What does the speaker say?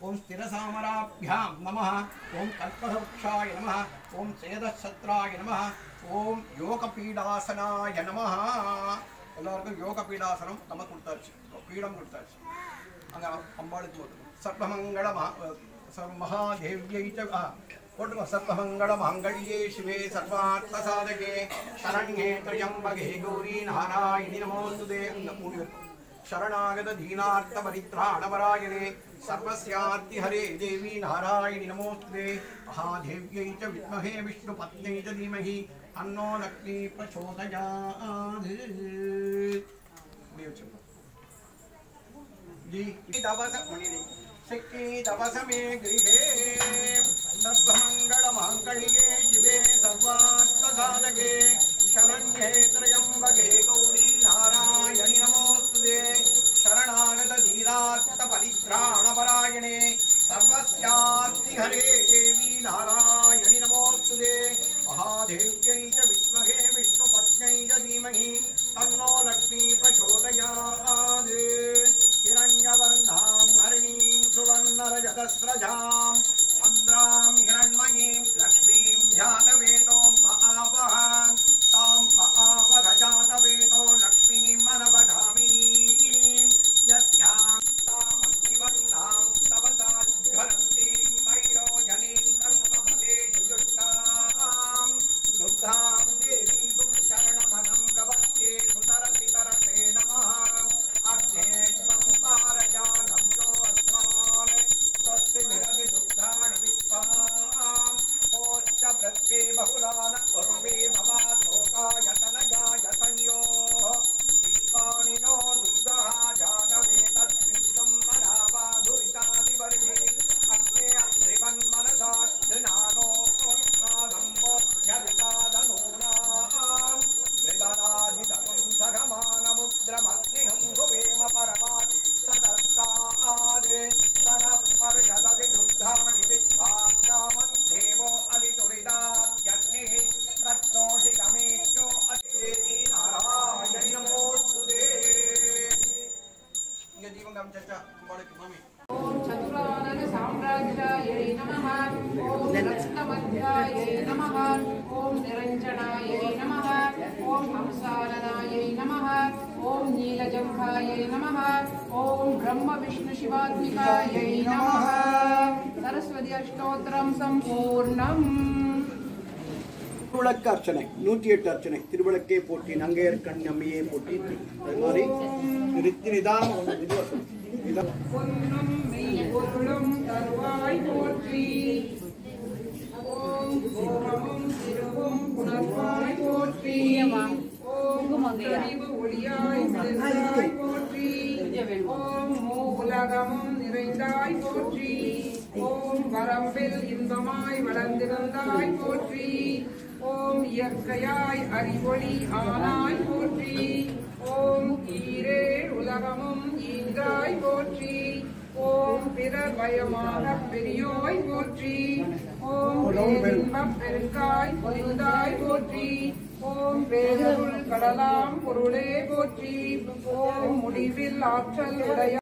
ओम स्थिरसामराभ्यां नमः ओम कल्पवृक्षाय नमः ओम सेदच्छत्राय नमः ओम योगपीडासनाय नमः எல்லாருக்கும் யோக பீடாசனம் நம்ம கொடுத்தாச்சு பீடம் கொடுத்தாச்சு அங்க அம்பாளுக்கு சர்வமங்கள மகாதேவியை போட்டுக்கோ சர்வமங்கள மாங்கல்யே சிவே சர்வார்த்த சாதகே சரண்யே த்ர்யம்பகே கௌரி நாராயணி நமோஸ்துதே அந்த மூணு இருக்கும் शरणागत दीनार्थ परित्राणपरायणे सर्वस्यार्ति हरे देवी नारायणि नमोस्तुते महादेव्यै च विद्महे विष्णुपत्न्यै च धीमहि तन्नो लक्ष्मी प्रचोदयात् जी दवस मणिनि सिक्की दवस मे गृहे सर्वमङ्गलमाङ्गल्ये शिवे सर्वार्थ साधके शरण्ये त्र्यम्बके गौरी नारायणि नमोस्तुते शरणागत धीरार्थ परित्राणपरायणे सर्वस्यार्ति हरे देवी नारायणि नमोस्तुते महादेव्यै च विद्महे विष्णुपत्न्यै च धीमहि तन्नो लक्ष्मी प्रचोदयात् हिरण्यवर्णां हरिणीं सुवर्णरजतस्रजां चन्द्रां हिरण्मयीं लक्ष्मीं ध्यातवेदो महावहां तां महावगजातवेदो लक्ष्मीं मनवगामिनीं यस्यां तामग्निवर्णां तवसाज्वलन्तीं मयूरजनीं कर्मफलेषु जुष्टां दुग्धां देवीं शरणमहं प्रपद्ये सुतरसितरसे नमः अग्ने त्वं पारजातं यो अस्मान् स्वस्ति विरति दुग्धानि विश्वाम् ओच्च प्रत्ये बहुलान उर्वे ममाधोकायतनयाय संयोः विश्वानि नो दुग्धः जातवेतस्मिन् मनावाधुरितादिवर्गे अग्ने अत्रिवन्मनसा दृणानो स्नादं मोध्यवितादनूनाम् मृदनाधितमं सगमानमुद्रमग्निहं भुवेम परमात् सतस्ताद् सरपर्षदति दुग्धानि विश्वाभ्यामन्देवो अधितुरिताद्यग्निः प्रत्नोषिकमेत्यो अतिथि नारायणि नमोस्तुते इங்கே தீபம் காமிச்சாச்சா உங்களுக்கு மாமி ओम चतुरानन साम्राज्यायै नमः ओम रत्नमध्यायै नमः ओम निरञ्जनायै नमः ओम हंसाननायै नमः ओम नीलजम्भायै नमः ओम ब्रह्म विष्णु शिवात्मिकायै नमः सरस्वती अष्टोत्तरं सम्पूर्णम् திருவிளக்கு அர்ச்சனை 108 அர்ச்சனை திருவிளக்கே போற்றி நங்கையர் கண் அம்மையே போற்றி அது மாதிரி நிதானம் பொன்னும் மெய்ப்பொருளும் தருவாய் போற்றி ஓம் கோமமும் திருவும் புணர்வாய் போற்றி ஓம் அறிவு ஒளியாய் நிறைந்தாய் போற்றி ஓம் மூவுலகமும் நிறைந்தாய் போற்றி ஓம் வரம்பில் இன்பமாய் வளர்ந்திருந்தாய் போற்றி ஓம் இயற்கையாய் அறிவொளி ஆனாய் போற்றி ஓம் ஈரே உலகமும் ஈங்காய் போற்றி ஓம் பிறர் பயமாக பெரியோய் போற்றி ஓம் பேரின்பப் பெருக்காய் பொலிந்தாய் போற்றி ஓம் பேரருள் கடலாம் பொருளே போற்றி ஓம் முடிவில் ஆற்றல் உடைய